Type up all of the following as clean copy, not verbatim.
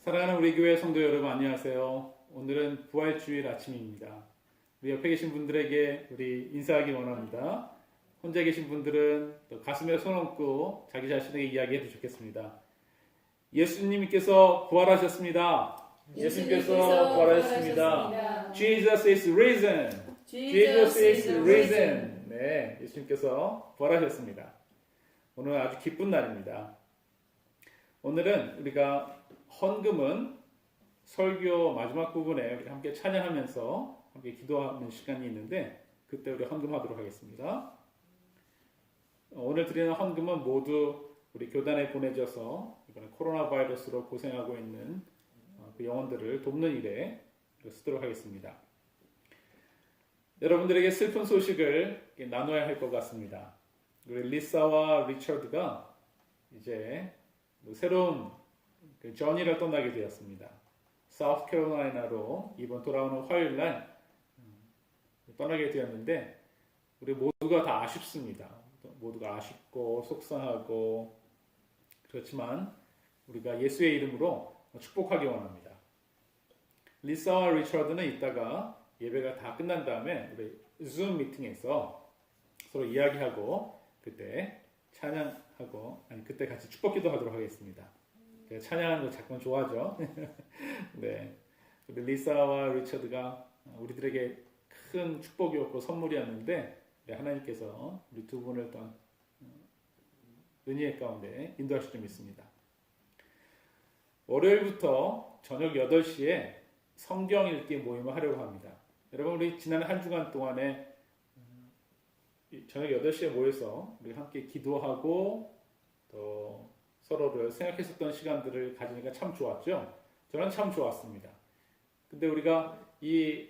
사랑하는 우리 교회 성도 여러분 안녕하세요. 오늘은 부활주일 아침입니다. 우리 옆에 계신 분들에게 우리 인사하기 원합니다. 혼자 계신 분들은 또 가슴에 손 얹고 자기 자신에게 이야기해도 좋겠습니다. 예수님께서 부활하셨습니다. 예수님께서 부활하셨습니다. Jesus is risen. Jesus is risen. 네, 예수님께서 부활하셨습니다. 오늘 아주 기쁜 날입니다. 오늘은 우리가 헌금은 설교 마지막 부분에 우리 함께 찬양하면서 함께 기도하는 시간이 있는데 그때 우리 헌금하도록 하겠습니다. 오늘 드리는 헌금은 모두 우리 교단에 보내져서 이번에 코로나 바이러스로 고생하고 있는 그 영혼들을 돕는 일에 쓰도록 하겠습니다. 여러분들에게 슬픈 소식을 나눠야 할 것 같습니다. 우리 리사와 리처드가 이제 새로운 전이를 떠나게 되었습니다. 사우스캐롤라이나로 이번 돌아오는 화요일날 떠나게 되었는데 우리 모두가 다 아쉽습니다. 모두가 아쉽고 속상하고 그렇지만 우리가 예수의 이름으로 축복하기 원합니다. 리사와 리처드는 이따가 예배가 다 끝난 다음에 우리 줌 미팅에서 서로 이야기하고 그때 찬양하고 그때 같이 축복기도 하도록 하겠습니다. 제가 찬양하는 거 자꾸 좋아하죠. 네, 우리 리사와 리처드가 우리들에게 큰 축복이었고 선물이었는데 하나님께서 우리 두 분을 또한 은혜의 가운데 인도하실 줄 믿습니다. 월요일부터 저녁 8시에 성경 읽기 모임을 하려고 합니다. 여러분 우리 지난 한 주간 동안에 저녁 8시에 모여서 우리 함께 기도하고 또 서로를 생각했었던 시간들을 가지니까 참 좋았죠. 저는 참 좋았습니다. 근데 우리가 이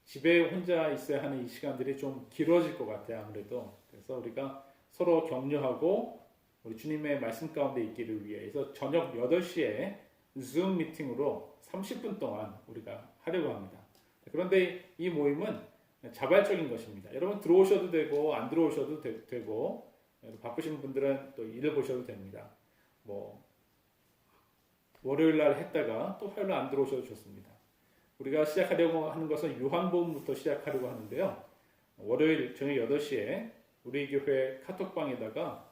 집에 혼자 있어야 하는 이 시간들이 좀 길어질 것 같아요. 아무래도. 그래서 우리가 서로 격려하고 우리 주님의 말씀 가운데 있기를 위해서 저녁 8시에 줌 미팅으로 30분 동안 우리가 하려고 합니다. 그런데 이 모임은 자발적인 것입니다. 여러분 들어오셔도 되고 안 들어오셔도 되고 바쁘신 분들은 또 일을 보셔도 됩니다. 월요일 날 했다가 또 화요일 날 안 들어오셔도 좋습니다. 우리가 시작하려고 하는 것은 요한복음부터 시작하려고 하는데요. 월요일 저녁 8시에 우리 교회 카톡방에다가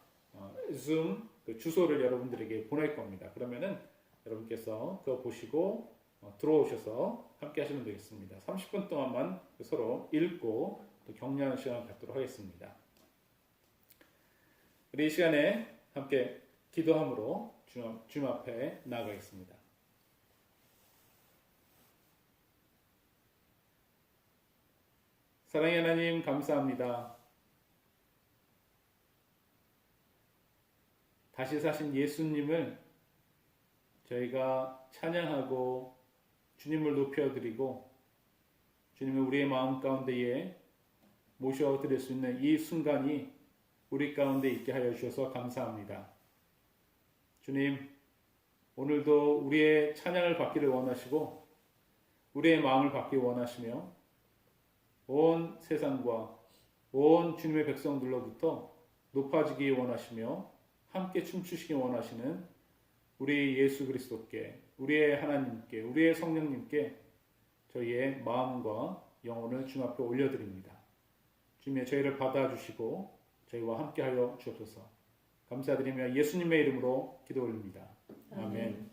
줌 주소를 여러분들에게 보낼 겁니다. 그러면은 여러분께서 그거 보시고 들어오셔서 함께 하시면 되겠습니다. 30분 동안만 서로 읽고 또 격려하는 시간을 갖도록 하겠습니다. 우리 이 시간에 함께 기도함으로 주님 앞에 나아가겠습니다. 사랑의 하나님 감사합니다. 다시 사신 예수님을 저희가 찬양하고 주님을 높여드리고 주님을 우리의 마음 가운데에 모셔드릴 수 있는 이 순간이 우리 가운데 있게 하여 주셔서 감사합니다. 주님, 오늘도 우리의 찬양을 받기를 원하시고 우리의 마음을 받기 원하시며 온 세상과 온 주님의 백성들로부터 높아지기 원하시며 함께 춤추시기 원하시는 우리 예수 그리스도께, 우리의 하나님께, 우리의 성령님께 저희의 마음과 영혼을 주님 앞에 올려드립니다. 주님의 저희를 받아주시고 저희와 함께하여 주옵소서. 감사드리며 예수님의 이름으로 기도 올립니다. 아멘.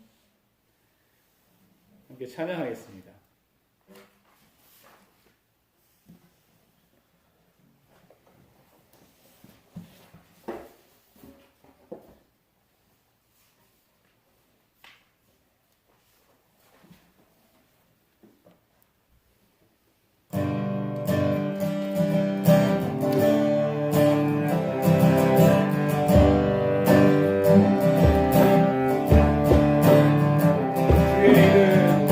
함께 찬양하겠습니다. 주의 이름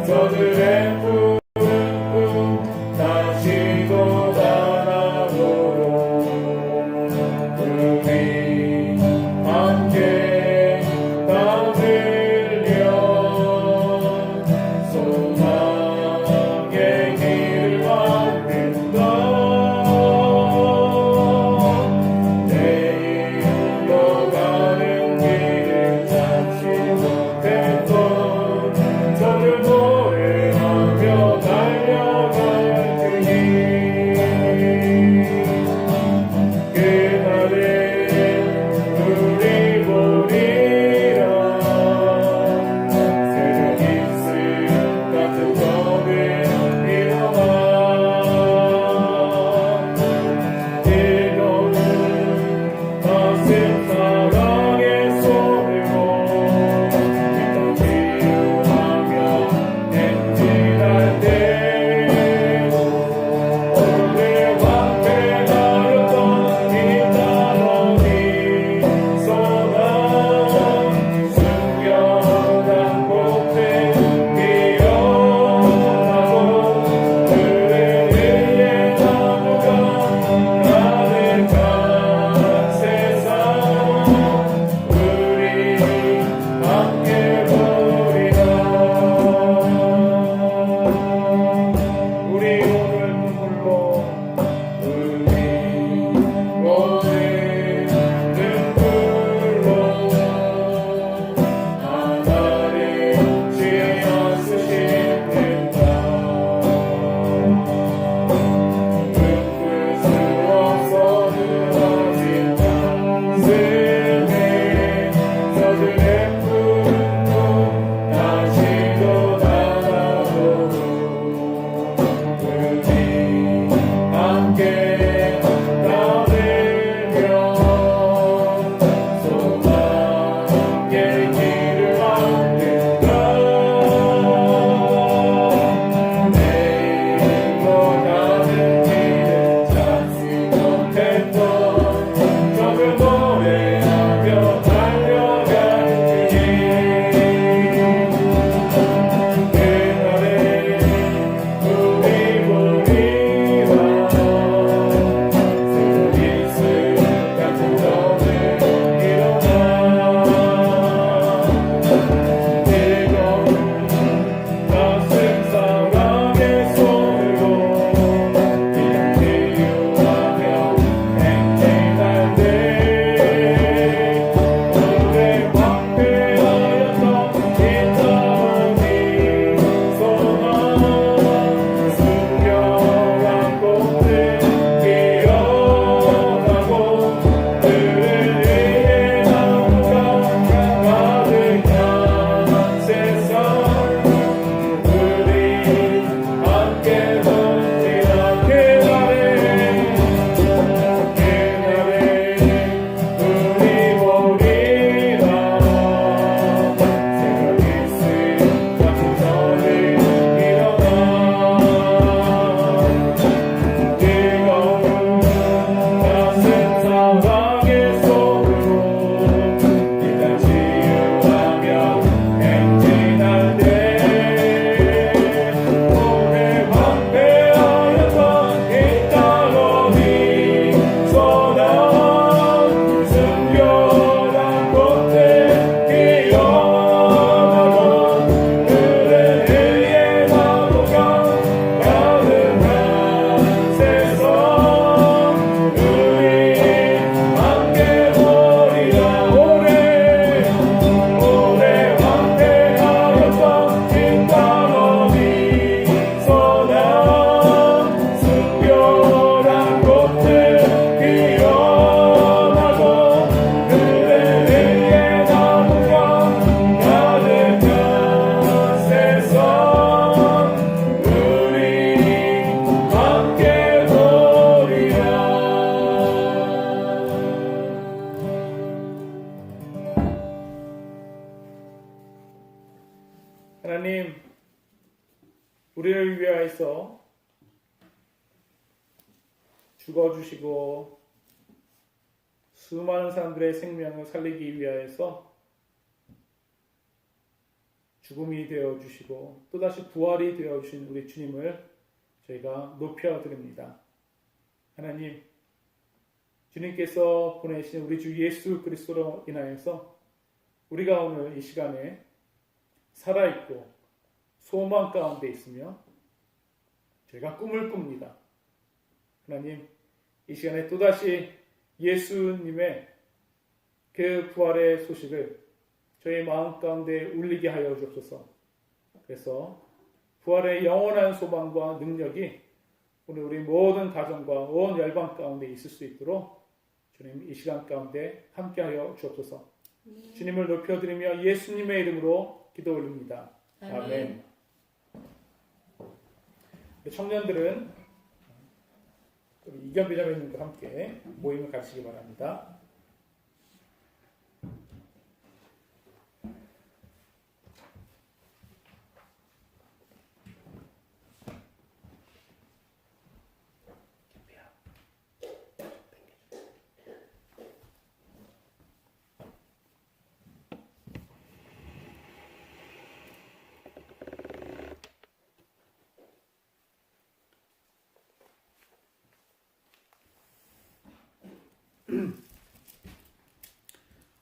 저들의 푸른 꿈 다시 돋아나도록 우리 함께 담으려 소망의 길을 만든다. 내일로 가는 길을 찾지 못했던 저를 노래하며 달려갈 테니 그날에 우리 보리라. 새벽 이슬 같은 밤에 일어나 뜨거운 가슴 사랑의 손으로 치유하며 행진할 때 오늘 황폐하였던 이 땅이 소나 숨겨난 곳에 피어나고 그의 나무가 가득한 세상 우리 함께 보리라. 우리 오늘 눈물로 우리 오늘 눈물로 하나님 지어 쓰신다. 묶을 수 없어 무너진 땅승에 저들의 푸른 꿈 다시 돋아나도록 우리 함께 따르며 소망의 길을 만든다. 내일로 가는 길을 찾지 못했던 저를 노래하며 달려갈 테니 그날에 우리 보리라. 새벽 이슬 같은 밤에 일어나 뜨거운 가슴 사랑의 손으로 치유하며 행진할 때 오늘 황폐하였던 이 땅이 소나 숨겨간 곳에 피어나고 그의 나무가 가득한 세상 우리 함께 걷리라. 그날에 우리 보리라. 새벽 이슬 같은 밤에 일어나 뜨거운 가슴 사랑의 손으로 이 땅 치유하며 행진할 때 오늘 황폐하였던 이 땅이 소나 숨겨난 곳에 피어나고 그의 나무가 가득한 세상 우리 함께 보리라. 오래 황폐하였던 이 땅이 소나 숨겨난 곳에 피어나고 그의 나무가 가득한 세상 우리 함께 보리라. 하나님, 우리를 위하여서 죽어주시고 수많은 사람들의 생명을 살리기 위하여서 죽음이 되어 주시고 또다시 부활이 되어 주신 우리 주님을 저희가 높여 드립니다. 하나님, 주님께서 보내신 우리 주 예수 그리스도로 인하여서 우리가 오늘 이 시간에 살아있고 소망 가운데 있으며 저희가 꿈을 꿉니다. 하나님, 이 시간에 또다시 예수님의 그 부활의 소식을 저희 마음 가운데 울리게 하여 주옵소서. 그래서 부활의 영원한 소망과 능력이 오늘 우리 모든 가정과 온 열방 가운데 있을 수 있도록 주님 이 시간 가운데 함께하여 주옵소서. 주님을 높여드리며 예수님의 이름으로 기도 올립니다. 아멘. 청년들은 우리 이견 비자매님과 함께 모임을 가시기 바랍니다.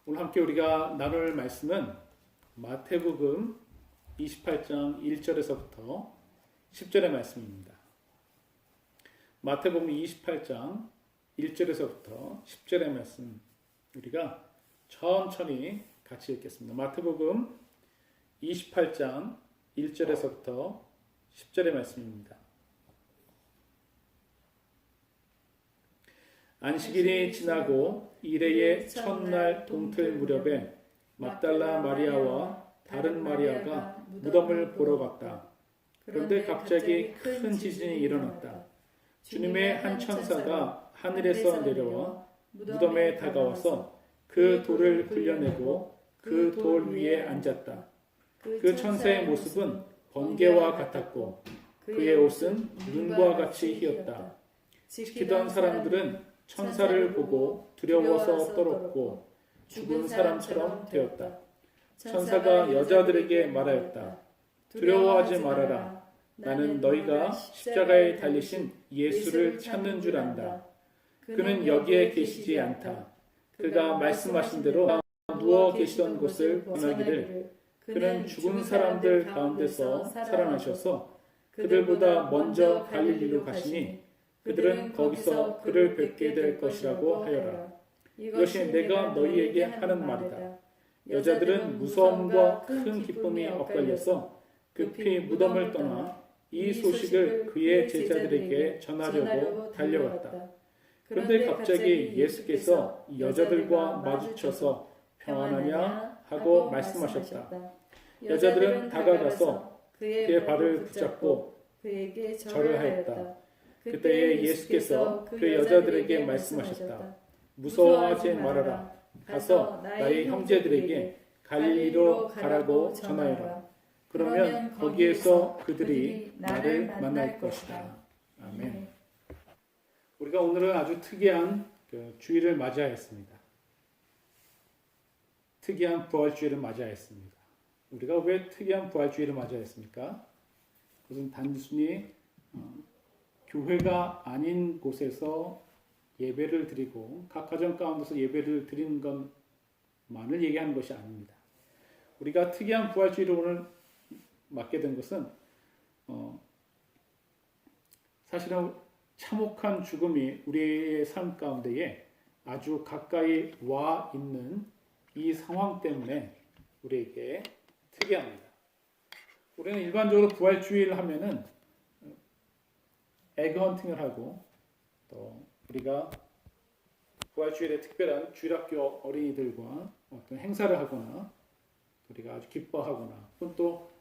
오늘 함께 우리가 나눌 말씀은 마태복음 28장 1절에서부터 10절의 말씀입니다. 마태복음 28장 1절에서부터 10절의 말씀 우리가 천천히 같이 읽겠습니다. 마태복음 28장 1절에서부터 10절의 말씀입니다. 안식일이 지나고 이레의 첫날 동틀 무렵에 막달라 마리아와 다른 마리아가 무덤을 보러 갔다. 그런데 갑자기 큰 지진이 일어났다. 주님의 한 천사가 하늘에서 내려와 무덤에 다가와서 그 돌을 굴려내고 그 돌 위에 앉았다. 그 천사의 모습은 번개와 같았고 그의 옷은 눈과 같이 희었다. 지키던 사람들은 천사를 보고 두려워서 떨었고 죽은 사람처럼 되었다. 천사가 여자들에게 말하였다. 두려워하지 말아라. 나는 너희가 십자가에 달리신 예수를 찾는 줄 안다. 그는 여기에 계시지 않다. 그가 말씀하신 대로 누워 계시던 곳을 떠나기를 그는 죽은 사람들 가운데서 살아나셔서 그들보다 먼저 갈릴리로 가시니 그들은 거기서 그를 뵙게 될 것이라고 하여라. 이것이 내가 너희에게 하는 말이다. 여자들은 무서움과 큰 기쁨이 엇갈려서 급히 무덤을 떠나 이 소식을 그의 제자들에게 전하려고 달려갔다. 그런데 갑자기 예수께서 여자들과 마주쳐서 평안하냐 하고 말씀하셨다. 여자들은 다가가서 그의 발을 붙잡고 그에게 절을 하였다. 그때에 예수께서 그 여자들에게 말씀하셨다. 무서워하지 말아라. 가서 나의 형제들에게 갈릴리로 가라고 전하여라. 그러면 거기에서 그들이 나를 만날 것이다. 아멘. 우리가 오늘은 아주 특이한 주일을 맞이하였습니다. 특이한 부활주일을 맞이하였습니다. 우리가 왜 특이한 부활주일을 맞이하였습니까? 그것은 단순히 교회가 아닌 곳에서 예배를 드리고 각 가정 가운데서 예배를 드리는 것만을 얘기하는 것이 아닙니다. 우리가 특이한 부활주일을 오늘 맞게 된 것은 사실은 참혹한 죽음이 우리의 삶 가운데에 아주 가까이 와 있는 이 상황 때문에 우리에게 특이합니다. 우리는 일반적으로 부활주일 하면은 에그 헌팅을 하고 또 우리가 부활주일에 특별한 주일학교 어린이들과 어떤 행사를 하거나 우리가 아주 기뻐하거나 또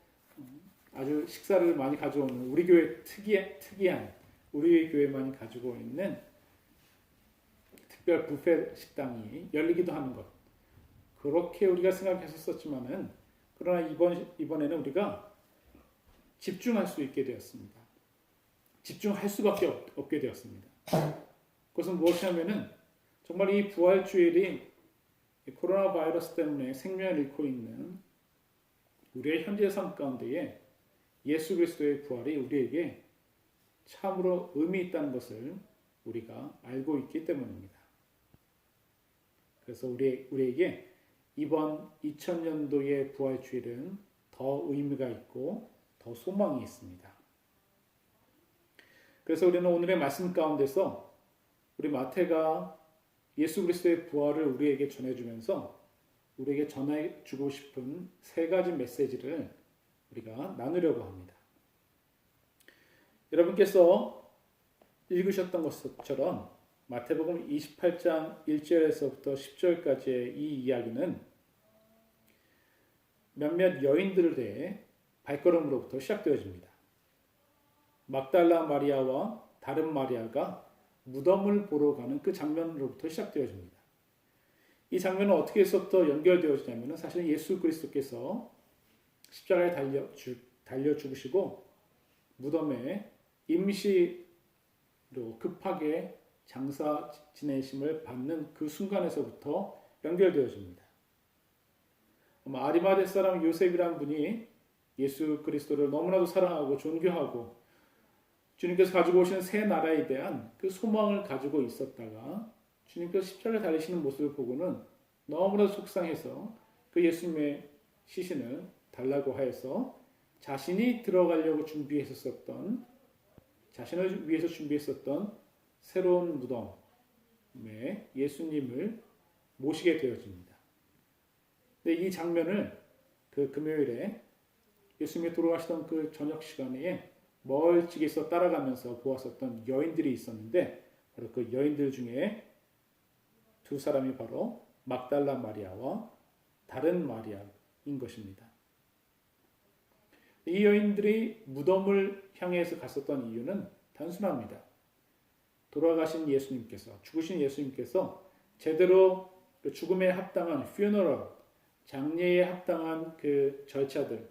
아주 식사를 많이 가져오는 우리 교회 특이한 우리 교회만이 가지고 있는 특별 뷔페 식당이 열리기도 하는 것, 그렇게 우리가 생각했었지만은 그러나 이번에는 우리가 집중할 수 있게 되었습니다. 집중할 수밖에 없게 되었습니다. 그것은 무엇이냐면은 정말 이 부활주일이 코로나 바이러스 때문에 생명을 잃고 있는 우리의 현재 삶 가운데에 예수 그리스도의 부활이 우리에게 참으로 의미 있다는 것을 우리가 알고 있기 때문입니다. 그래서 우리에게 이번 2000년도의 부활 주일은 더 의미가 있고 더 소망이 있습니다. 그래서 우리는 오늘의 말씀 가운데서 우리 마태가 예수 그리스도의 부활을 우리에게 전해주면서 우리에게 전해주고 싶은 세 가지 메시지를 우리가 나누려고 합니다. 여러분께서 읽으셨던 것처럼 마태복음 28장 1절에서부터 10절까지의 이 이야기는 몇몇 여인들의 발걸음으로부터 시작되어집니다. 막달라 마리아와 다른 마리아가 무덤을 보러 가는 그 장면으로부터 시작되어집니다. 이 장면은 어떻게서부터 연결되어지냐면 사실 예수 그리스도께서 십자가에 달려 죽으시고 무덤에 임시로 급하게 장사 지내심을 받는 그 순간에서부터 연결되어집니다. 아리마대 사람 요셉이라는 분이 예수 그리스도를 너무나도 사랑하고 존경하고 주님께서 가지고 오시는 새 나라에 대한 그 소망을 가지고 있었다가 주님께서 십자가에 달리시는 모습을 보고는 너무나도 속상해서 그 예수님의 시신을 달라고 하여서 자신이 들어가려고 자신을 위해서 준비했었던 새로운 무덤에 예수님을 모시게 되어집니다. 근데 이 장면을 그 금요일에 예수님이 돌아가시던 그 저녁 시간에 멀찍이서 따라가면서 보았었던 여인들이 있었는데 바로 그 여인들 중에 두 사람이 바로 막달라 마리아와 다른 마리아인 것입니다. 이 여인들이 무덤을 향해서 갔었던 이유는 단순합니다. 돌아가신 예수님께서, 죽으신 예수님께서 제대로 그 죽음에 합당한 funeral, 장례에 합당한 그 절차들,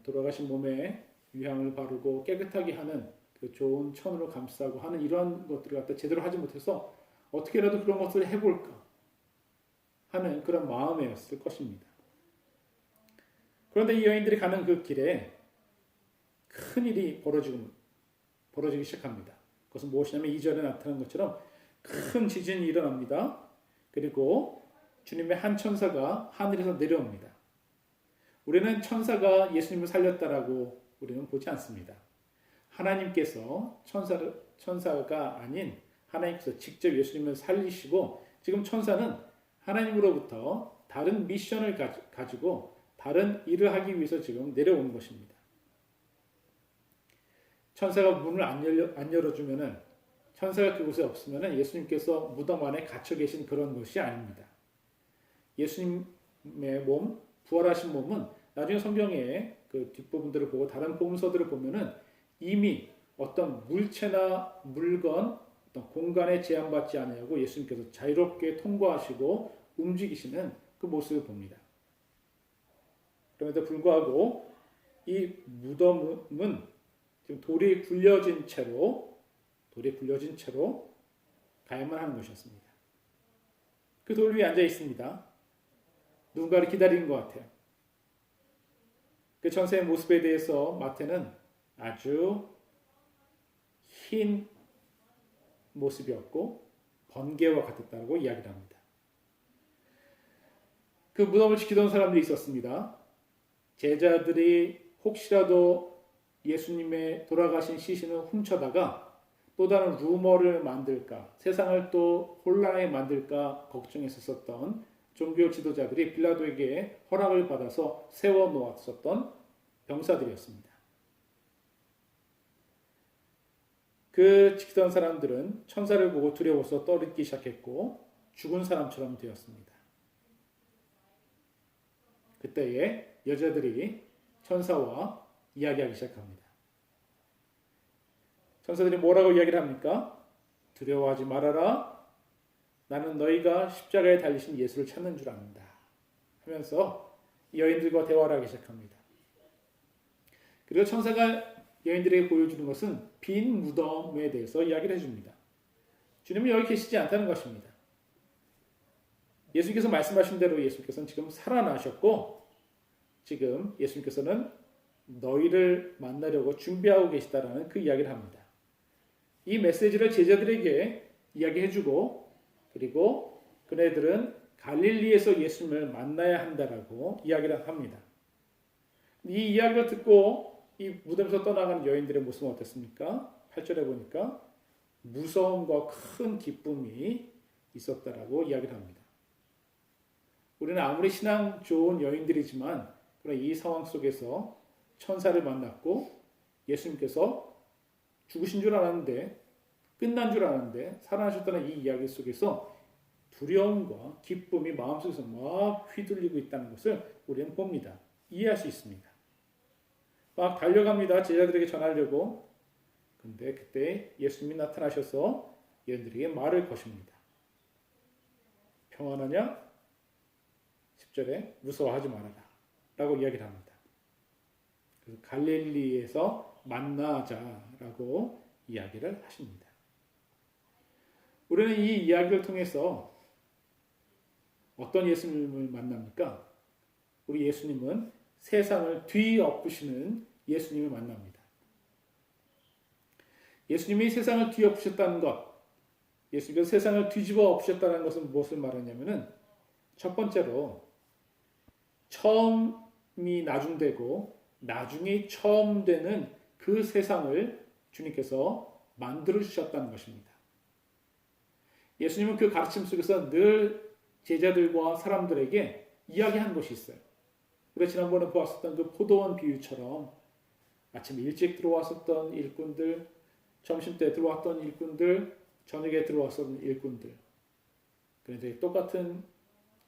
돌아가신 몸에 유향을 바르고 깨끗하게 하는 그 좋은 천으로 감싸고 하는 이런 것들을 갖다 제대로 하지 못해서 어떻게라도 그런 것을 해볼까 하는 그런 마음이었을 것입니다. 그런데 이 여인들이 가는 그 길에 큰 일이 벌어지기 시작합니다. 그것은 무엇이냐면 2절에 나타난 것처럼 큰 지진이 일어납니다. 그리고 주님의 한 천사가 하늘에서 내려옵니다. 우리는 천사가 예수님을 살렸다라고 우리는 보지 않습니다. 하나님께서 천사가 아닌 하나님께서 직접 예수님을 살리시고 지금 천사는 하나님으로부터 다른 미션을 가지고 다른 일을 하기 위해서 지금 내려오는 것입니다. 천사가 문을 안 열어주면은 천사가 그곳에 없으면은 예수님께서 무덤 안에 갇혀 계신 그런 것이 아닙니다. 예수님의 몸, 부활하신 몸은 나중에 성경의 그 뒷부분들을 보고 다른 복음서들을 보면은 이미 어떤 물체나 물건, 어떤 공간에 제한받지 않으려고 예수님께서 자유롭게 통과하시고 움직이시는 그 모습을 봅니다. 그럼에도 불구하고 이 무덤은 지금 돌이 굴려진 채로 가야만 하는 것이었습니다. 그 돌 위에 앉아 있습니다. 누군가를 기다리는 것 같아요. 그 천사의 모습에 대해서 마태는 아주 흰 모습이었고 번개와 같았다고 이야기를 합니다. 그 무덤을 지키던 사람들이 있었습니다. 제자들이 혹시라도 예수님의 돌아가신 시신을 훔쳐다가 또 다른 루머를 만들까, 세상을 또 혼란에 만들까 걱정했었던 종교 지도자들이 빌라도에게 허락을 받아서 세워놓았었던 병사들이었습니다. 그 지키던 사람들은 천사를 보고 두려워서 떨기 시작했고 죽은 사람처럼 되었습니다. 그때에 여자들이 천사와 이야기하기 시작합니다. 천사들이 뭐라고 이야기를 합니까? 두려워하지 말아라. 나는 너희가 십자가에 달리신 예수를 찾는 줄 안다. 하면서 여인들과 대화를 하기 시작합니다. 그리고 천사가 여인들에게 보여주는 것은 빈 무덤에 대해서 이야기를 해줍니다. 주님은 여기 계시지 않다는 것입니다. 예수님께서 말씀하신 대로 예수께서는 지금 살아나셨고 지금 예수님께서는 너희를 만나려고 준비하고 계시다라는 그 이야기를 합니다. 이 메시지를 제자들에게 이야기해주고 그리고 그네들은 갈릴리에서 예수님을 만나야 한다라고 이야기를 합니다. 이 이야기를 듣고 이 무덤에서 떠나가는 여인들의 모습은 어땠습니까? 8절에 보니까 무서움과 큰 기쁨이 있었다라고 이야기를 합니다. 우리는 아무리 신앙 좋은 여인들이지만 그러나 이 상황 속에서 천사를 만났고 예수님께서 죽으신 줄 알았는데 끝난 줄 알았는데 살아나셨다는 이 이야기 속에서 두려움과 기쁨이 마음속에서 막 휘둘리고 있다는 것을 우리는 봅니다. 이해할 수 있습니다. 막 달려갑니다. 제자들에게 전하려고. 근데 그때 예수님이 나타나셔서 얘들에게 말을 거십니다. 평안하냐? 10절에 무서워하지 말아라 라고 이야기를 합니다. 그래서 갈릴리에서 만나자라고 이야기를 하십니다. 우리는 이 이야기를 통해서 어떤 예수님을 만납니까? 우리 예수님은 세상을 뒤엎으시는 예수님을 만납니다. 예수님이 세상을 뒤엎으셨다는 것, 예수님께서 세상을 뒤집어 엎으셨다는 것은 무엇을 말하냐면은 첫 번째로 처음이 나중되고 나중이 처음 되는 그 세상을 주님께서 만들어 주셨다는 것입니다. 예수님은 그 가르침 속에서 늘 제자들과 사람들에게 이야기한 것이 있어요. 우리가 지난번에 보았었던 그 포도원 비유처럼 아침 일찍 들어왔었던 일꾼들, 점심때 들어왔던 일꾼들, 저녁에 들어왔었던 일꾼들. 그런데 똑같은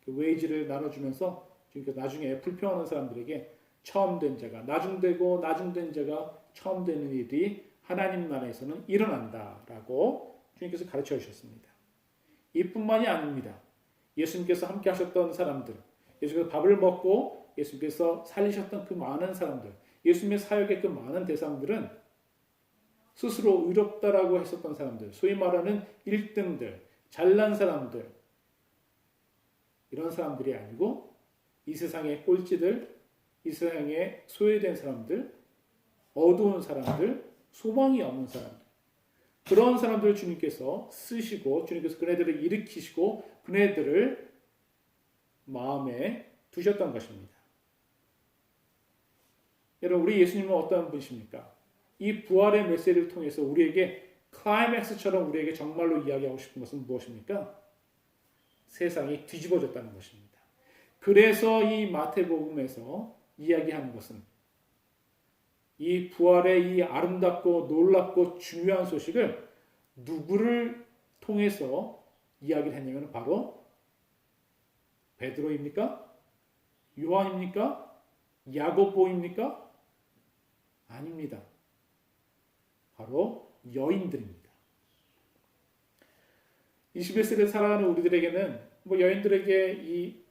그 웨이지를 나눠주면서 그러니까 나중에 불평하는 사람들에게 처음 된 자가 나중되고 나중된 자가 처음 되는 일이 하나님 나라에서는 일어난다라고 주님께서 가르쳐 주셨습니다. 이뿐만이 아닙니다. 예수님께서 함께 하셨던 사람들, 예수님께서 밥을 먹고 예수님께서 살리셨던 그 많은 사람들, 예수님의 사역의 그 많은 대상들은 스스로 의롭다라고 했었던 사람들, 소위 말하는 1등들, 잘난 사람들, 이런 사람들이 아니고 이 세상의 꼴찌들, 이 세상에 소외된 사람들, 어두운 사람들, 소망이 없는 사람들, 그런 사람들을 주님께서 쓰시고 주님께서 그네들을 일으키시고 그네들을 마음에 두셨던 것입니다. 여러분, 우리 예수님은 어떤 분이십니까? 이 부활의 메시지를 통해서 우리에게 클라이맥스처럼 우리에게 정말로 이야기하고 싶은 것은 무엇입니까? 세상이 뒤집어졌다는 것입니다. 그래서 이 마태복음에서 이야기하는 것은 이 부활의 이 아름답고 놀랍고 중요한 소식을 누구를 통해서 이야기를 했냐면 바로 베드로입니까? 요한입니까? 야고보입니까? 아닙니다. 바로 여인들입니다. 21세기를 살아가는 우리들에게는 여인들에게 이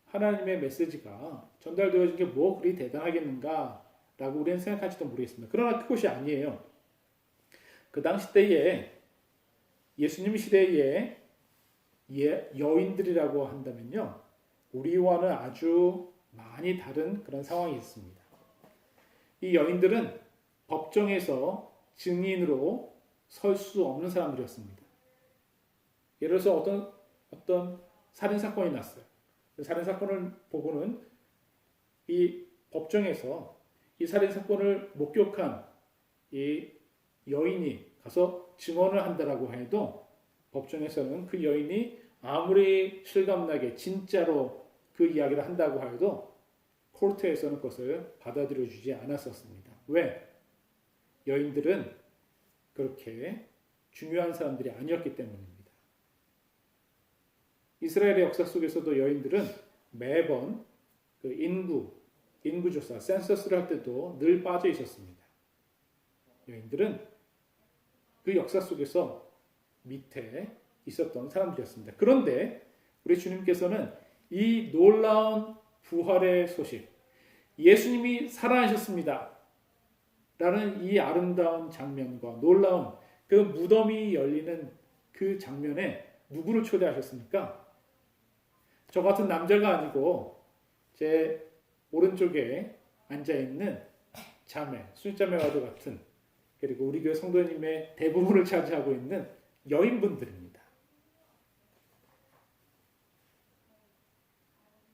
하나님의 메시지가 전달되어진 게 뭐 그리 대단하겠는가 라고 우리는 생각할지도 모르겠습니다. 그러나 그것이 아니에요. 그 당시 때에 예수님 시대에 여인들이라고 한다면요, 우리와는 아주 많이 다른 그런 상황이 있습니다. 이 여인들은 법정에서 증인으로 설 수 없는 사람들이었습니다. 예를 들어서 어떤 살인 사건이 났어요. 살인 사건을 보고는 이 법정에서 이 살인 사건을 목격한 이 여인이 가서 증언을 한다라고 해도 법정에서는 그 여인이 아무리 실감나게 진짜로 그 이야기를 한다고 해도 코르트에서는 그것을 받아들여 주지 않았었습니다. 왜? 여인들은 그렇게 중요한 사람들이 아니었기 때문입니다. 이스라엘의 역사 속에서도 여인들은 매번 그 인구조사, 센서스를 할 때도 늘 빠져 있었습니다. 여인들은 그 역사 속에서 밑에 있었던 사람들이었습니다. 그런데 우리 주님께서는 이 놀라운 부활의 소식, 예수님이 살아나셨습니다 라는 이 아름다운 장면과 놀라운 그 무덤이 열리는 그 장면에 누구를 초대하셨습니까? 저 같은 남자가 아니고 제 오른쪽에 앉아 있는 자매, 순자매와도 같은, 그리고 우리 교회 성도님의 대부분을 차지하고 있는 여인분들입니다.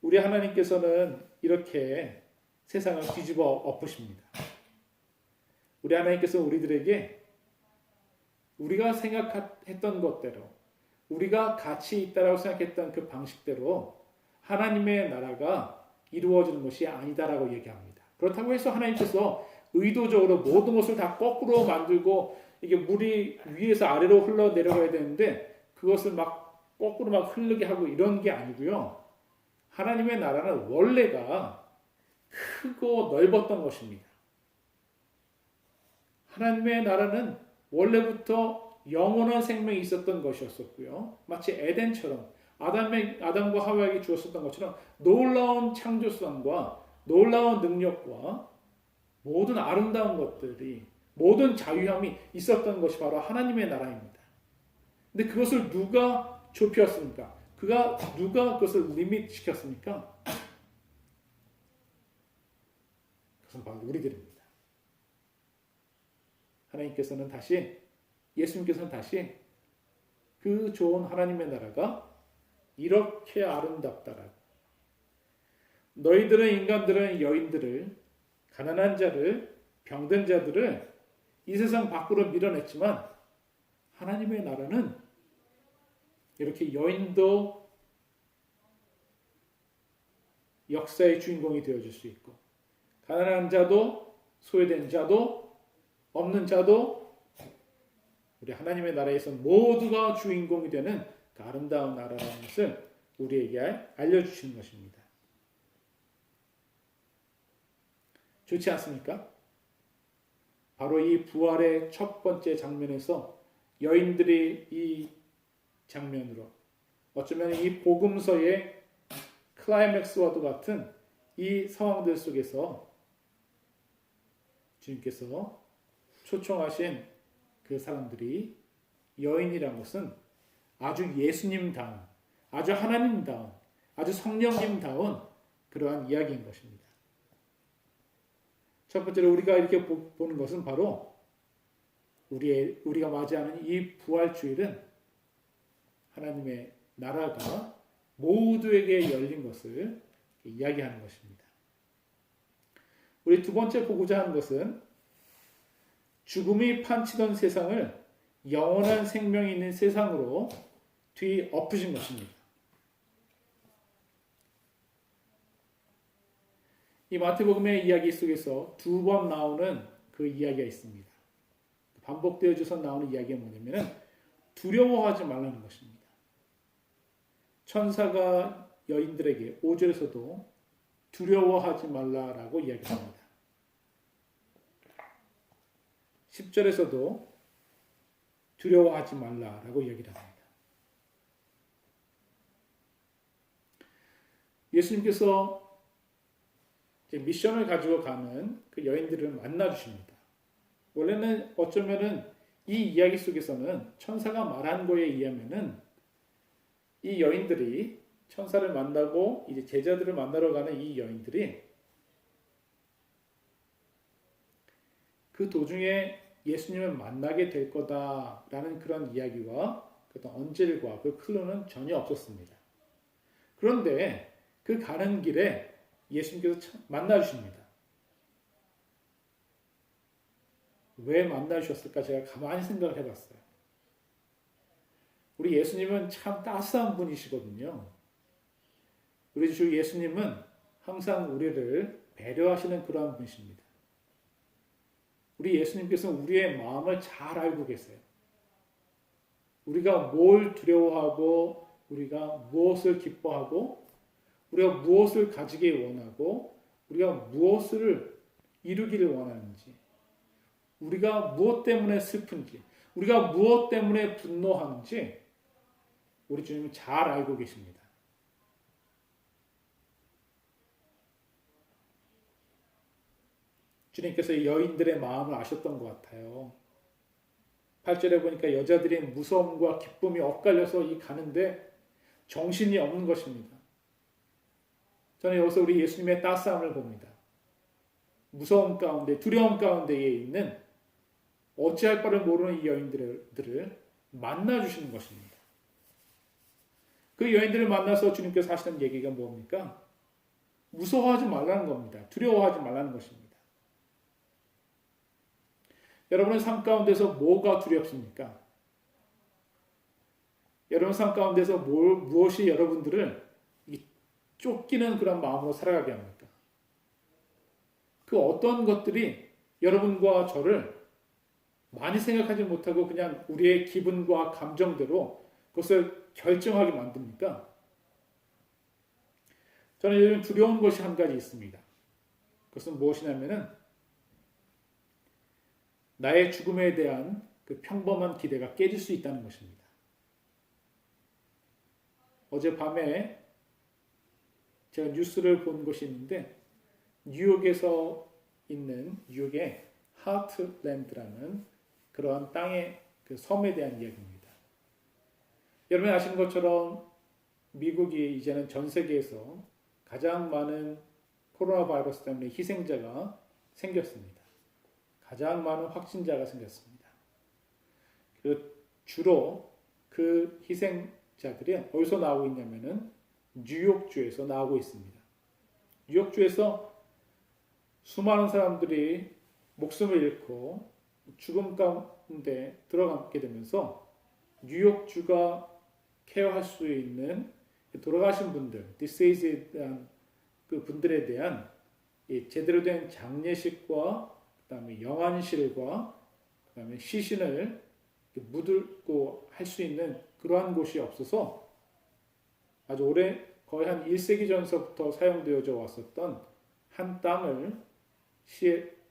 우리 하나님께서는 이렇게 세상을 뒤집어 엎으십니다. 우리 하나님께서 우리들에게 우리가 생각했던 것대로, 우리가 가치 있다라고 생각했던 그 방식대로 하나님의 나라가 이루어지는 것이 아니다라고 얘기합니다. 그렇다고 해서 하나님께서 의도적으로 모든 것을 다 거꾸로 만들고 이게 물이 위에서 아래로 흘러 내려가야 되는데 그것을 막 거꾸로 막 흐르게 하고 이런 게 아니고요. 하나님의 나라는 원래가 크고 넓었던 것입니다. 하나님의 나라는 원래부터 영원한 생명이 있었던 것이었었고요. 마치 에덴처럼 아담과 하와에게 주었었던 것처럼 놀라운 창조성과 놀라운 능력과 모든 아름다운 것들이, 모든 자유함이 있었던 것이 바로 하나님의 나라입니다. 근데 그것을 누가 좁혔습니까? 누가 그것을 리밋 시켰습니까? 그것은 바로 우리들입니다. 예수님께서는 다시 그 좋은 하나님의 나라가 이렇게 아름답다라고, 인간들은 여인들을, 가난한 자를, 병든 자들을 이 세상 밖으로 밀어냈지만 하나님의 나라는 이렇게 여인도 역사의 주인공이 되어줄 수 있고, 가난한 자도, 소외된 자도, 없는 자도 우리 하나님의 나라에서 모두가 주인공이 되는 그 아름다운 나라라는 것을 우리에게 알려주시는 것입니다. 좋지 않습니까? 바로 이 부활의 첫 번째 장면에서 여인들이 이 장면으로, 어쩌면 이 복음서의 클라이맥스와도 같은 이 상황들 속에서 주님께서 초청하신 그 사람들이, 여인이란 것은 아주 예수님다운, 아주 하나님다운, 아주 성령님다운 그러한 이야기인 것입니다. 첫 번째로 우리가 이렇게 보는 것은 바로 우리가 맞이하는 이 부활주일은 하나님의 나라가 모두에게 열린 것을 이야기하는 것입니다. 우리 두 번째 보고자 하는 것은 죽음이 판치던 세상을 영원한 생명이 있는 세상으로 뒤엎으신 것입니다. 이 마태복음의 이야기 속에서 두 번 나오는 그 이야기가 있습니다. 반복되어져서 나오는 이야기가 뭐냐면 두려워하지 말라는 것입니다. 천사가 여인들에게 5절에서도 두려워하지 말라라고 이야기합니다. 10절에서도 두려워하지 말라라고 이야기를 합니다. 예수님께서 미션을 가지고 가는 그 여인들을 만나 주십니다. 원래는 어쩌면은 이 이야기 속에서는 천사가 말한 거에 의하면은 이 여인들이 천사를 만나고 이제 제자들을 만나러 가는 이 여인들이 그 도중에 예수님을 만나게 될 거다라는 그런 이야기와 그 언질과 그 클루는 전혀 없었습니다. 그런데 그 가는 길에 예수님께서 만나 주십니다. 왜 만나 주셨을까 제가 가만히 생각을 해봤어요. 우리 예수님은 참 따스한 분이시거든요. 우리 주 예수님은 항상 우리를 배려하시는 그러한 분이십니다. 우리 예수님께서는 우리의 마음을 잘 알고 계세요. 우리가 뭘 두려워하고, 우리가 무엇을 기뻐하고, 우리가 무엇을 가지기 원하고, 우리가 무엇을 이루기를 원하는지, 우리가 무엇 때문에 슬픈지, 우리가 무엇 때문에 분노하는지 우리 주님은 잘 알고 계십니다. 주님께서 여인들의 마음을 아셨던 것 같아요. 8절에 보니까 여자들의 무서움과 기쁨이 엇갈려서 가는데 정신이 없는 것입니다. 저는 여기서 우리 예수님의 따스함을 봅니다. 무서움 가운데, 두려움 가운데에 있는 어찌할 바를 모르는 이 여인들을 만나주시는 것입니다. 그 여인들을 만나서 주님께서 하시는 얘기가 뭡니까? 무서워하지 말라는 겁니다. 두려워하지 말라는 것입니다. 여러분의 삶 가운데서 뭐가 두렵습니까? 여러분 삶 가운데서 무엇이 여러분들을 쫓기는 그런 마음으로 살아가게 합니까? 그 어떤 것들이 여러분과 저를 많이 생각하지 못하고 그냥 우리의 기분과 감정대로 그것을 결정하게 만듭니까? 저는 요즘 두려운 것이 한 가지 있습니다. 그것은 무엇이냐면은 나의 죽음에 대한 그 평범한 기대가 깨질 수 있다는 것입니다. 어젯밤에 제가 뉴스를 본 것이 있는데 뉴욕에서 있는 뉴욕의 하트랜드라는 그러한 땅의 그 섬에 대한 이야기입니다. 여러분이 아시는 것처럼 미국이 이제는 전 세계에서 가장 많은 코로나 바이러스 때문에 희생자가 생겼습니다. 가장 많은 확진자가 생겼습니다. 주로 그 희생자들이 어디서 나오고 있냐면은 뉴욕주에서 나오고 있습니다. 뉴욕주에서 수많은 사람들이 목숨을 잃고 죽음 가운데 들어가게 되면서 뉴욕주가 케어할 수 있는 돌아가신 분들, 디세이즈에 대한 그 분들에 대한 제대로 된 장례식과 그다음에 영안실과 그다음에 시신을 묻고 할 수 있는 그러한 곳이 없어서 아주 오래 거의 한 1세기 전서부터 사용되어져 왔었던 한 땅을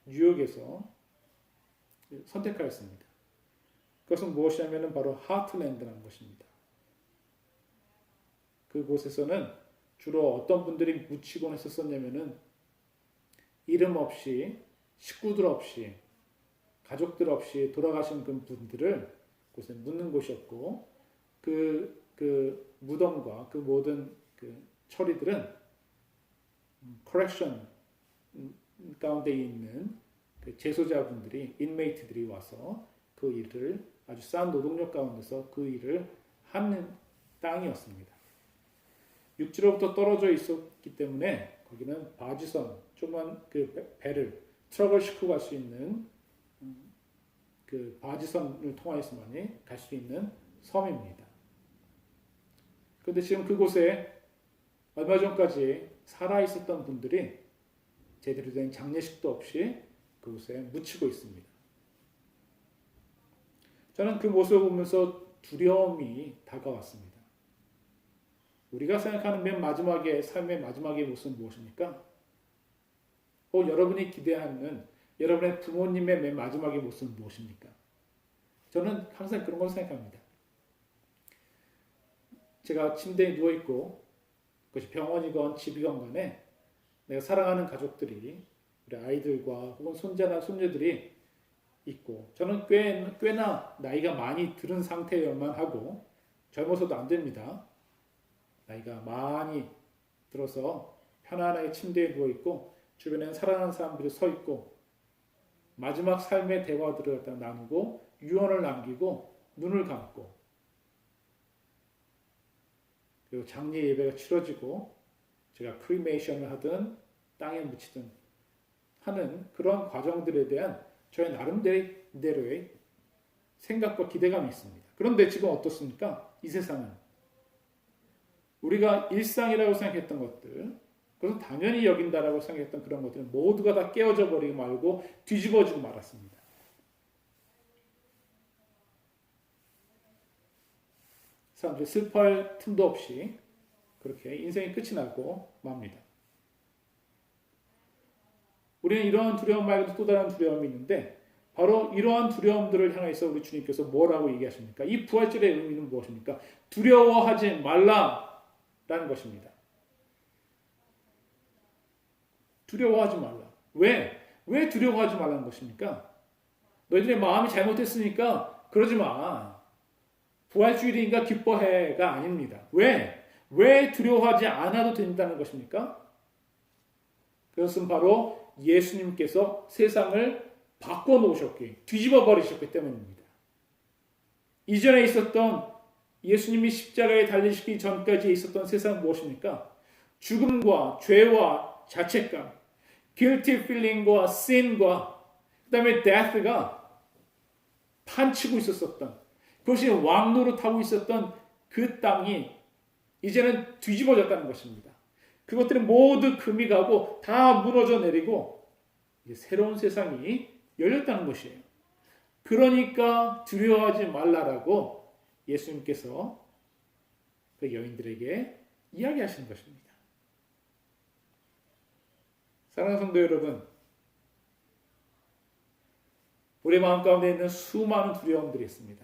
뉴욕에서 선택하였습니다. 그것은 무엇이냐면 바로 하트랜드라는 것입니다. 그곳에서는 주로 어떤 분들이 묻히곤 했었냐면은 이름 없이 식구들 없이 가족들 없이 돌아가신 그 분들을 곳에 묻는 곳이었고 그 무덤과 그 모든 그 처리들은 커렉션 가운데 있는 그 재소자분들이 인메이트들이 와서 그 일을 아주 싼 노동력 가운데서 그 일을 하는 땅이었습니다. 육지로부터 떨어져 있었기 때문에 거기는 바지선, 조그만 그 배를 트럭을 싣고 갈 수 있는 그 바지선을 통하여서만이 갈 수 있는 섬입니다. 그런데 지금 그곳에 얼마 전까지 살아 있었던 분들이 제대로 된 장례식도 없이 그곳에 묻히고 있습니다. 저는 그 모습을 보면서 두려움이 다가왔습니다. 우리가 생각하는 맨 마지막에 삶의 마지막의 모습은 무엇입니까? 여러분이 기대하는 여러분의 부모님의 맨 마지막의 모습은 무엇입니까? 저는 항상 그런 걸 생각합니다. 제가 침대에 누워있고 그것이 병원이건 집이건 간에 내가 사랑하는 가족들이 우리 아이들과 혹은 손자나 손녀들이 있고 저는 꽤나 나이가 많이 들은 상태여만 하고 젊어서도 안 됩니다. 나이가 많이 들어서 편안하게 침대에 누워있고 주변에는 사랑하는 사람들이 서 있고 마지막 삶의 대화들을 갖다 나누고 유언을 남기고 눈을 감고 그리고 장례 예배가 치러지고 제가 크리메이션을 하든 땅에 묻히든 하는 그런 과정들에 대한 저의 나름대로의 생각과 기대감이 있습니다. 그런데 지금 어떻습니까? 이 세상은 우리가 일상이라고 생각했던 것들, 그것은 당연히 여긴다라고 생각했던 그런 것들은 모두가 다 깨어져 버리고 말고 뒤집어지고 말았습니다. 사람들이 슬퍼할 틈도 없이 그렇게 인생이 끝이 나고 맙니다. 우리는 이러한 두려움 말고도 또 다른 두려움이 있는데 바로 이러한 두려움들을 향해서 우리 주님께서 뭐라고 얘기하십니까? 이 부활절의 의미는 무엇입니까? 두려워하지 말라라는 것입니다. 두려워하지 말라. 왜 두려워하지 말라는 것입니까? 너희들의 마음이 잘못됐으니까 그러지 마. 부활주일이니까 기뻐해가 아닙니다. 왜 두려워하지 않아도 된다는 것입니까? 그것은 바로 예수님께서 세상을 바꿔놓으셨기, 뒤집어 버리셨기 때문입니다. 이전에 있었던 예수님이 십자가에 달리시기 전까지 있었던 세상은 무엇입니까? 죽음과 죄와 자책감, guilty feeling과 sin과 그 다음에 death가 판치고 있었던, 그것이 왕노릇하고 있었던 그 땅이 이제는 뒤집어졌다는 것입니다. 그것들은 모두 금이 가고 다 무너져 내리고 이제 새로운 세상이 열렸다는 것이에요. 그러니까 두려워하지 말라라고 예수님께서 그 여인들에게 이야기하시는 것입니다. 사랑하는 성도 여러분, 우리 마음 가운데 있는 수많은 두려움들이 있습니다.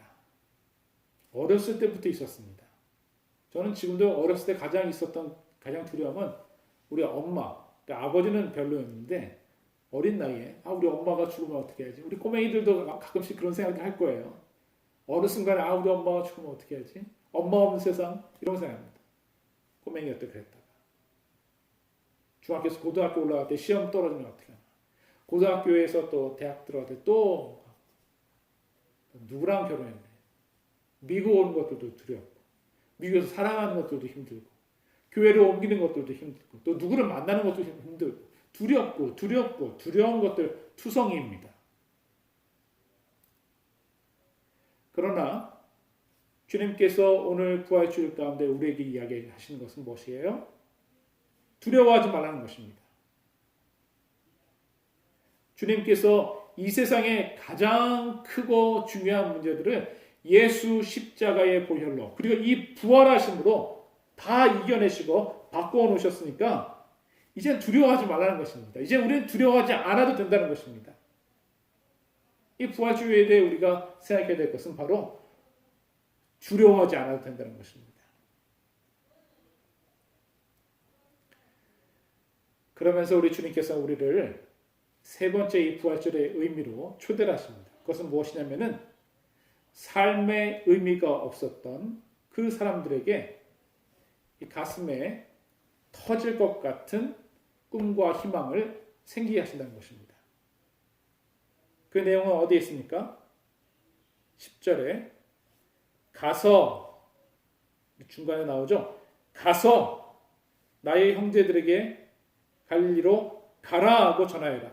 어렸을 때부터 있었습니다. 저는 지금도 어렸을 때 가장 두려움은 우리 엄마, 그러니까 아버지는 별로였는데 어린 나이에 우리 엄마가 죽으면 어떻게 하지? 우리 꼬맹이들도 가끔씩 그런 생각을 할 거예요. 어느 순간에 우리 엄마가 죽으면 어떻게 하지? 엄마 없는 세상 이런 생각합니다. 꼬맹이였을 때 그랬다가 중학교에서 고등학교 올라갈 때 시험 떨어지면 어떻게 하나? 고등학교에서 또 대학 들어갈 때 또 누구랑 결혼했네? 미국 오는 것들도 두렵고 미국에서 살아가는 것들도 힘들고 교회를 옮기는 것들도 힘들고 또 누구를 만나는 것도 힘들고 두려운 것들 투성이입니다. 그러나 주님께서 오늘 부활주일 가운데 우리에게 이야기하시는 것은 무엇이에요? 두려워하지 말라는 것입니다. 주님께서 이 세상의 가장 크고 중요한 문제들을 예수 십자가의 보혈로 그리고 이 부활하심으로 다 이겨내시고 바꾸어 놓으셨으니까 이제 두려워하지 말라는 것입니다. 이제 우리는 두려워하지 않아도 된다는 것입니다. 이 부활주의에 대해 우리가 생각해야 될 것은 바로 두려워하지 않아도 된다는 것입니다. 그러면서 우리 주님께서 우리를 세 번째 이 부활절의 의미로 초대를 하십니다. 그것은 무엇이냐면은 삶의 의미가 없었던 그 사람들에게 이 가슴에 터질 것 같은 꿈과 희망을 생기게 하신다는 것입니다. 그 내용은 어디에 있습니까? 10절에 가서 중간에 나오죠. 가서 나의 형제들에게 갈릴리로 가라 하고 전하여라.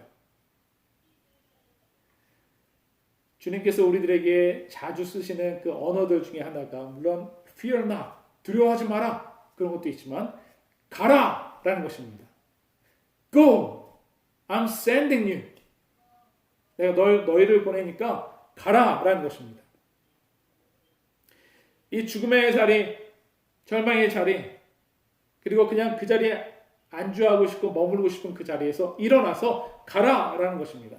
주님께서 우리들에게 자주 쓰시는 그 언어들 중에 하나가 물론 fear not, 두려워하지 마라 그런 것도 있지만 가라 라는 것입니다. Go, I'm sending you. 내가 너희를 보내니까 가라 라는 것입니다. 이 죽음의 자리, 절망의 자리, 그리고 그냥 그 자리에 안주하고 싶고 머물고 싶은 그 자리에서 일어나서 가라 라는 것입니다.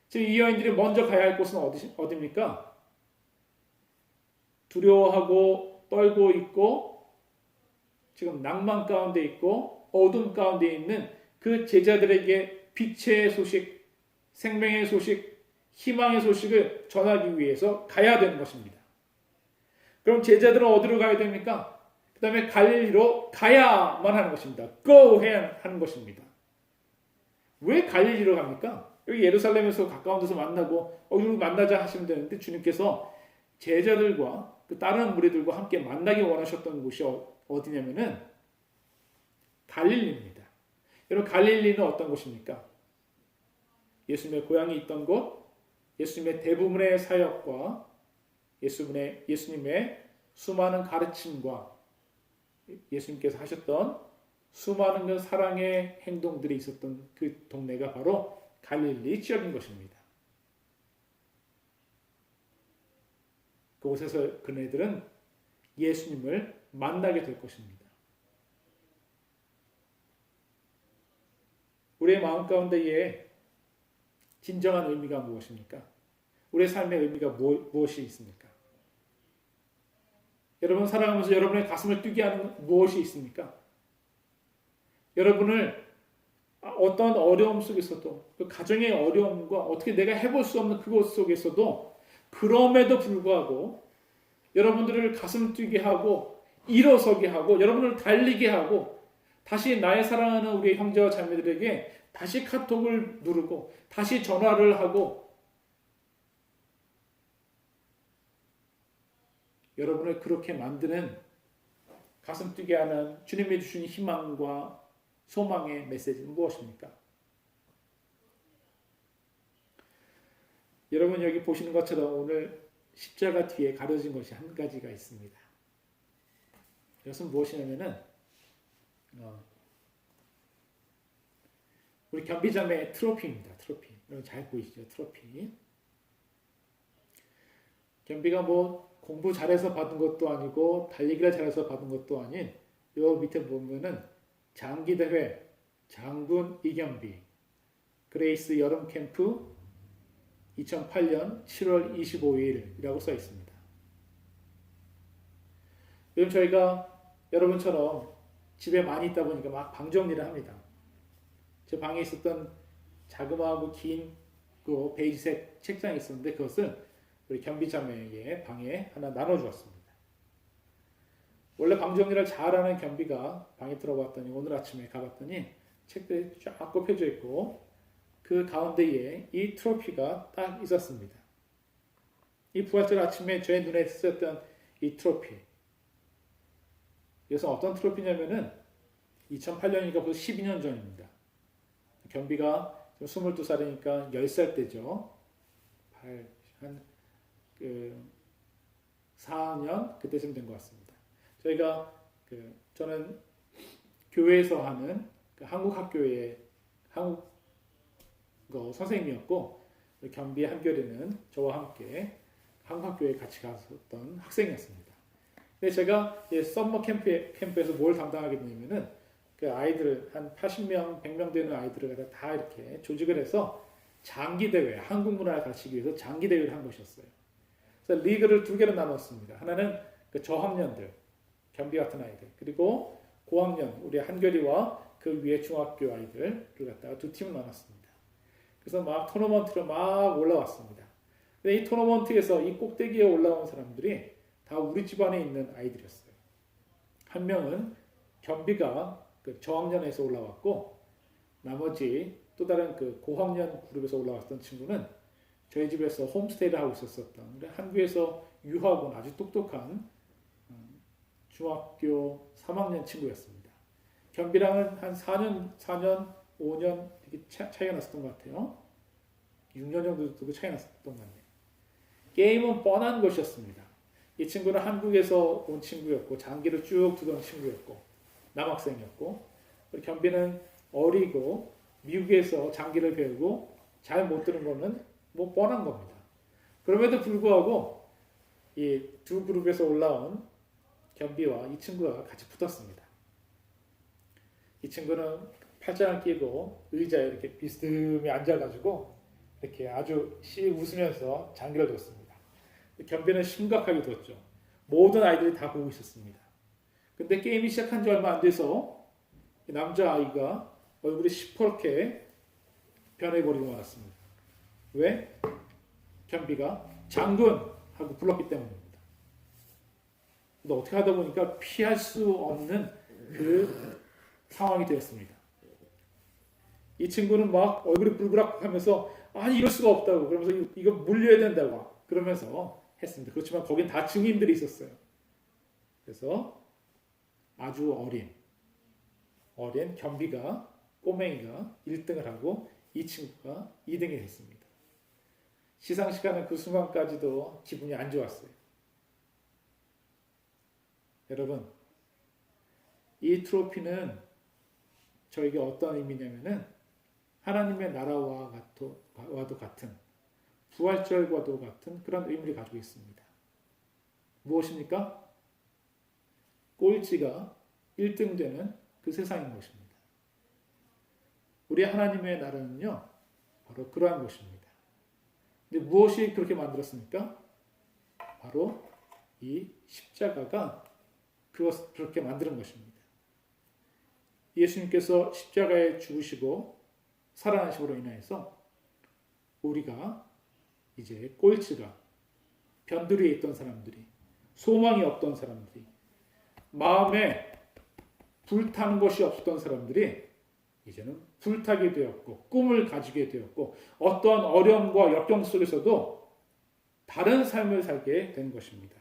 지금 이 여인들이 먼저 가야 할 곳은 어디입니까? 두려워하고 떨고 있고 지금 낭만 가운데 있고 어둠 가운데 있는 그 제자들에게 빛의 소식, 생명의 소식, 희망의 소식을 전하기 위해서 가야 되는 것입니다. 그럼 제자들은 어디로 가야 됩니까? 그 다음에 갈릴리로 가야만 하는 것입니다. Go 해야 하는 것입니다. 왜 갈릴리로 갑니까? 여기 예루살렘에서 가까운 데서 만나고 여기 만나자 하시면 되는데 주님께서 제자들과 그 다른 무리들과 함께 만나기 원하셨던 곳이 어디냐면은 갈릴리입니다. 여러분 갈릴리는 어떤 곳입니까? 예수님의 고향이 있던 곳, 예수님의 대부분의 사역과 예수님의 수많은 가르침과 예수님께서 하셨던 수많은 그 사랑의 행동들이 있었던 그 동네가 바로 갈릴리 지역인 것입니다. 그곳에서 그네들은 예수님을 만나게 될 것입니다. 우리의 마음 가운데에 진정한 의미가 무엇입니까? 우리의 삶의 의미가 무엇이 있습니까? 여러분 살아가면서 여러분의 가슴을 뛰게 하는 무엇이 있습니까? 여러분을 어떤 어려움 속에서도 그 가정의 어려움과 어떻게 내가 해볼 수 없는 그곳 속에서도 그럼에도 불구하고 여러분들을 가슴 뛰게 하고 일어서게 하고 여러분을 달리게 하고 다시 나의 사랑하는 우리 형제와 자매들에게 다시 카톡을 누르고 다시 전화를 하고 여러분을 그렇게 만드는 가슴 뛰게 하는 주님이 주신 희망과 소망의 메시지는 무엇입니까? 여러분 여기 보시는 것처럼 오늘 십자가 뒤에 가려진 것이 한 가지가 있습니다. 이것은 무엇이냐면은 우리 겸비자매의 트로피입니다. 트로피. 여러분 잘 보이시죠? 트로피. 겸비가 뭐 공부 잘해서 받은 것도 아니고 달리기를 잘해서 받은 것도 아닌 요 밑에 보면은 장기대회 장군 이겸비 그레이스 여름 캠프 2008년 7월 25일이라고 써 있습니다. 요즘 저희가 여러분처럼 집에 많이 있다 보니까 막 방 정리를 합니다. 제 방에 있었던 자그마하고 긴 그 베이지색 책장이 있었는데 그것을 우리 겸비자매의 방에 하나 나눠주었습니다. 원래 방 정리를 잘하는 겸비가 방에 들어갔더니 오늘 아침에 가봤더니 책들이 쫙 꼽혀져 있고 그 가운데에 이 트로피가 딱 있었습니다. 이 부활절 아침에 저의 눈에 쓰였던 이 트로피. 이것은 어떤 트로피냐면은 2008년이니까 벌써 12년 전입니다. 겸비가 22살이니까 10살 때죠. 한 4년 그때쯤 된 것 같습니다. 저희가 저는 교회에서 하는 한국 학교의 한국어 선생님이었고 겸비 한결이는 저와 함께 한국 학교에 같이 갔었던 학생이었습니다. 근데 제가 썸머 캠프에서 뭘 담당하게 되냐면은 그 아이들을 한 80명, 100명 되는 아이들을 다 이렇게 조직을 해서 장기 대회, 한국 문화를 가르치기 위해서 장기 대회를 한 것이었어요. 그래서 리그를 두 개로 나눴습니다. 하나는 그 저학년들, 겸비 같은 아이들, 그리고 고학년, 우리 한결이와 그 위에 중학교 아이들을 갖다가 두 팀을 나눴습니다. 그래서 막 토너먼트로 막 올라왔습니다. 근데 이 토너먼트에서 이 꼭대기에 올라온 사람들이 다 우리 집안에 있는 아이들이었어요. 한 명은 겸비가 그 저학년에서 올라왔고 나머지 또 다른 그 고학년 그룹에서 올라왔던 친구는 저희 집에서 홈스테이를 하고 있었던 한국에서 유학 온 아주 똑똑한 중학교 3학년 친구였습니다. 겸비랑은 한 4년, 5년 이렇게 차이가 났었던 것 같아요. 6년 정도 두고 차이 났었던 것 같네요. 게임은 뻔한 것이었습니다. 이 친구는 한국에서 온 친구였고 장기를 쭉 두던 친구였고 남학생이었고 우리 겸비는 어리고 미국에서 장기를 배우고 잘 못 들은 거는 뭐 뻔한 겁니다. 그럼에도 불구하고 이 두 그룹에서 올라온 겸비와 이 친구가 같이 붙었습니다. 이 친구는 팔짱을 끼고 의자에 이렇게 비스듬히 앉아가지고 이렇게 아주 웃으면서 장기를 뒀습니다. 겸비는 심각하게 뒀죠. 모든 아이들이 다 보고 있었습니다. 근데 게임이 시작한 지 얼마 안 돼서 이 남자아이가 얼굴이 시퍼렇게 변해버리고 말았습니다. 왜? 겸비가 장군! 하고 불렀기 때문입니다. 근데 어떻게 하다 보니까 피할 수 없는 그 상황이 되었습니다. 이 친구는 막 얼굴이 불그락 하면서 아니 이럴 수가 없다고 그러면서 이거 물려야 된다고 그러면서 했습니다. 그렇지만 거긴 다 증인들이 있었어요. 그래서 아주 어린 겸비가 꼬맹이가 1등을 하고 이 친구가 2등이 됐습니다. 시상식하는 그 순간까지도 기분이 안 좋았어요. 여러분, 이 트로피는 저에게 어떤 의미냐면은 하나님의 나라와도 같은 부활절과도 같은 그런 의미를 가지고 있습니다. 무엇입니까? 꼴찌가 1등 되는 그 세상인 것입니다. 우리 하나님의 나라는요, 바로 그러한 것입니다. 근데 무엇이 그렇게 만들었습니까? 바로 이 십자가가 그렇게 만드는 것입니다. 예수님께서 십자가에 죽으시고 살아나심으로 인하여서 우리가 이제 꼴찌가 변두리에 있던 사람들이 소망이 없던 사람들이 마음에 불타는 것이 없었던 사람들이 이제는 불타게 되었고 꿈을 가지게 되었고 어떠한 어려움과 역경 속에서도 다른 삶을 살게 된 것입니다.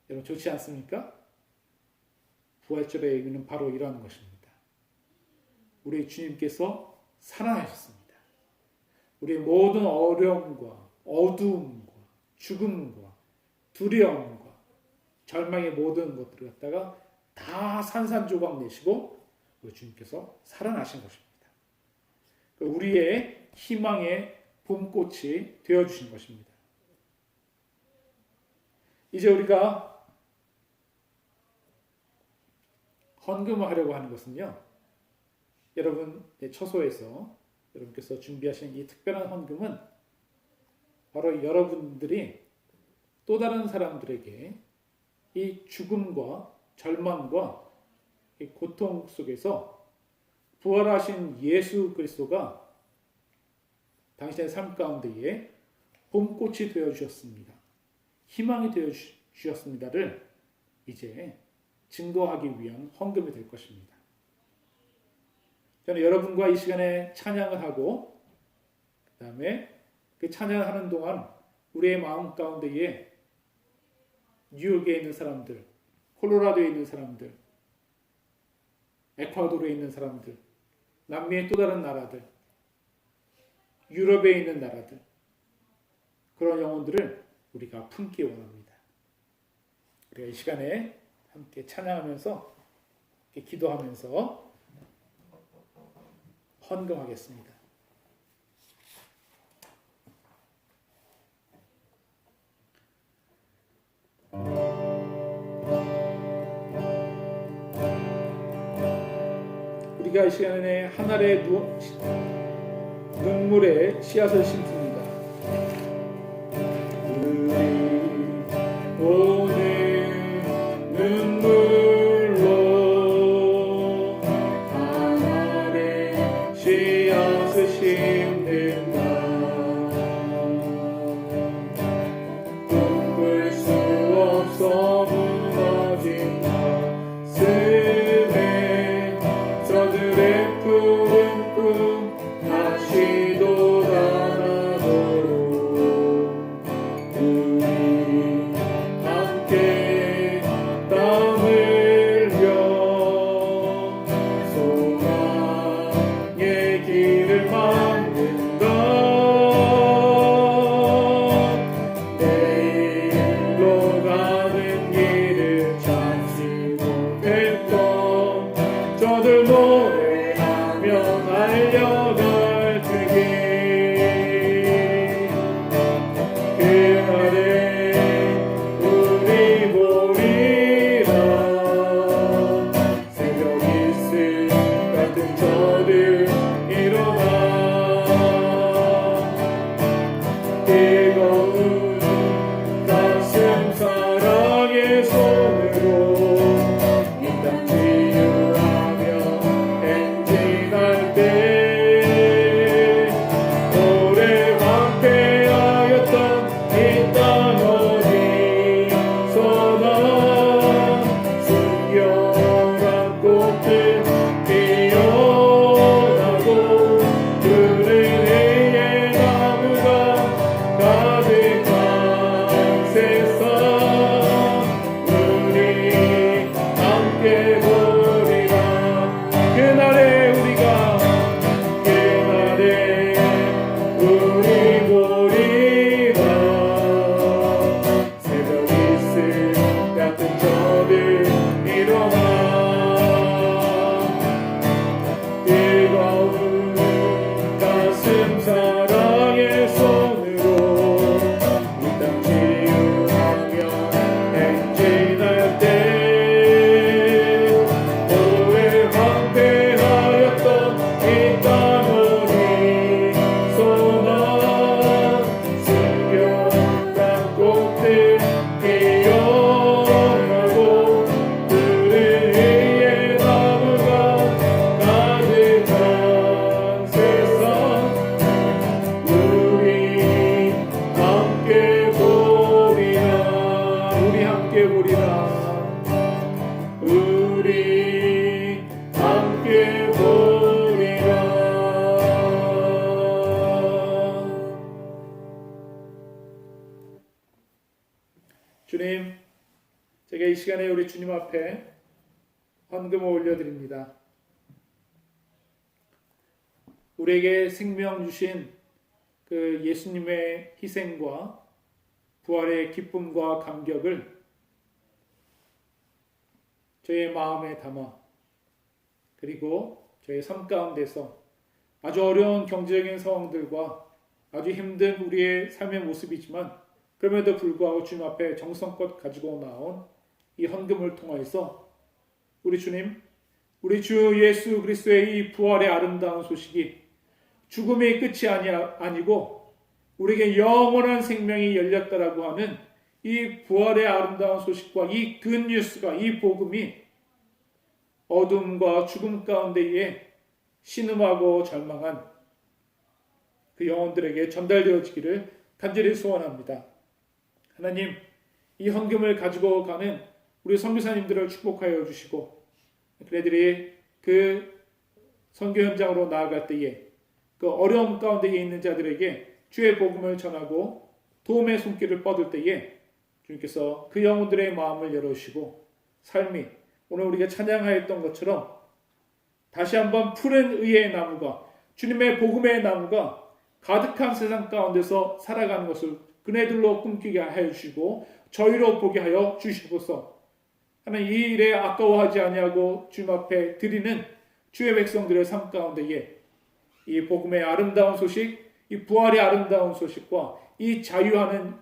여러분 좋지 않습니까? 부활절의 의미는 바로 이러한 것입니다. 우리 주님께서 살아나셨습니다. 우리의 모든 어려움과 어두움과 죽음과 두려움과 절망의 모든 것들을 갖다가 다 산산조각 내시고 우리 주님께서 살아나신 것입니다. 우리의 희망의 봄꽃이 되어주신 것입니다. 이제 우리가 헌금을 하려고 하는 것은요, 여러분의 처소에서 여러분께서 준비하신 이 특별한 헌금은 바로 여러분들이 또 다른 사람들에게 이 죽음과 절망과 이 고통 속에서 부활하신 예수 그리스도가 당신의 삶 가운데에 봄꽃이 되어 주셨습니다. 희망이 되어 주셨습니다를 이제 증거하기 위한 헌금이 될 것입니다. 저는 여러분과 이 시간에 찬양을 하고 그 다음에 그 찬양을 하는 동안 우리의 마음 가운데에 뉴욕에 있는 사람들, 콜로라도에 있는 사람들, 에콰도르에 있는 사람들, 남미의 또 다른 나라들, 유럽에 있는 나라들, 그런 영혼들을 우리가 품기 원합니다. 우리가 이 시간에 함께 찬양하면서 함께 기도하면서 헌금하겠습니다. 우리가 이 시간에 한 알의 눈물에 씨앗을 심습니다. 오늘 눈물로 한 알의 씨앗을 심는다. 꿈꿀 수 없어 무너진 가슴에 저들의 푸른 꿈 다시 돋아나도록 우리 함께 땀 흘려 소망의 길을 만든다. 내일로 가는 길을 찾지 못했던 저들 노래하며 달려갈 그길 그날에 우리 보리라 새벽 이슬 같은 저들 일어나 뜨거운 가슴 사랑의 손으로 이 땅 치유하며 행진할 때 오래 함께하였던 이 땅 어디서나 숨겨간 꽃들 피어나고 푸른 해의 나무가 가득한 세상 우리 함께 보리라. 그날에 우리 보리라 새벽 이슬 같은 저들 일어나 뜨거운 가슴 사랑의 손으로 이 땅 치유하며 행진할 때 오래 함께하였던 이 땅 어디서나 숨겨간 꽃들 피어나고 푸른 해의 나무가 가득한 세상 우리 함께 보리라. 우리 함께 보리라. 주님, 제가 이 시간에 우리 주님 앞에 헌금을 올려드립니다. 우리에게 생명 주신 그 예수님의 희생과 부활의 기쁨과 감격을 저의 마음에 담아, 그리고 저의 삶 가운데서 아주 어려운 경제적인 상황들과 아주 힘든 우리의 삶의 모습이지만 그럼에도 불구하고 주님 앞에 정성껏 가지고 나온 이 헌금을 통하여서 우리 주님, 우리 주 예수 그리스도의 이 부활의 아름다운 소식이 죽음의 끝이 아니고 우리에게 영원한 생명이 열렸다라고 하는 이 부활의 아름다운 소식과 이 굿뉴스가, 이 복음이 어둠과 죽음 가운데에 신음하고 절망한 그 영혼들에게 전달되어지기를 간절히 소원합니다. 하나님, 이 헌금을 가지고 가는 우리 선교사님들을 축복하여 주시고 그들이 그 선교 현장으로 나아갈 때에 그 어려움 가운데 있는 자들에게 주의 복음을 전하고 도움의 손길을 뻗을 때에 주님께서 그 영혼들의 마음을 열어주시고 삶이 오늘 우리가 찬양하였던 것처럼 다시 한번 푸른 의의 나무가, 주님의 복음의 나무가 가득한 세상 가운데서 살아가는 것을 그네들로 꿈꾸게 하여 주시고 저희로 보게 하여 주시고서 하나님, 이 일에 아까워하지 아니하고 주님 앞에 드리는 주의 백성들의 삶 가운데에 이 복음의 아름다운 소식, 이 부활의 아름다운 소식과 이 자유하는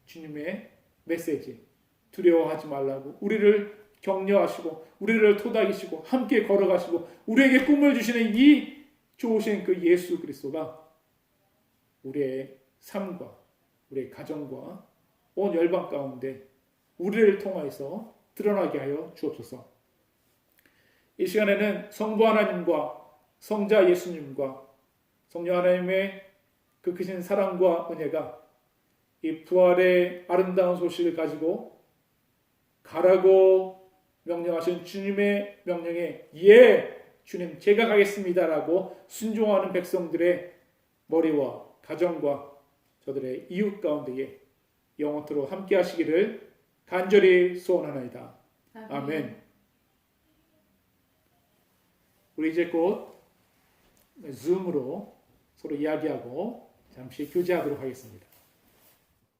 주님의 메시지, 두려워하지 말라고 우리를 격려하시고 우리를 토닥이시고 함께 걸어가시고 우리에게 꿈을 주시는 이 좋으신 그 예수 그리스도가 우리의 삶과 우리의 가정과 온 열방 가운데 우리를 통하여서 드러나게 하여 주옵소서. 이 시간에는 성부 하나님과 성자 예수님과 성령 하나님의 그 크신 사랑과 은혜가 이 부활의 아름다운 소식을 가지고 가라고 명령하신 주님의 명령에 예, 주님 제가 가겠습니다라고 순종하는 백성들의 머리와 가정과 저들의 이웃 가운데에 영원토록 함께 하시기를 간절히 소원하나이다. 아멘. 우리 이제 곧 줌으로 서로 이야기하고 잠시 교제하도록 하겠습니다.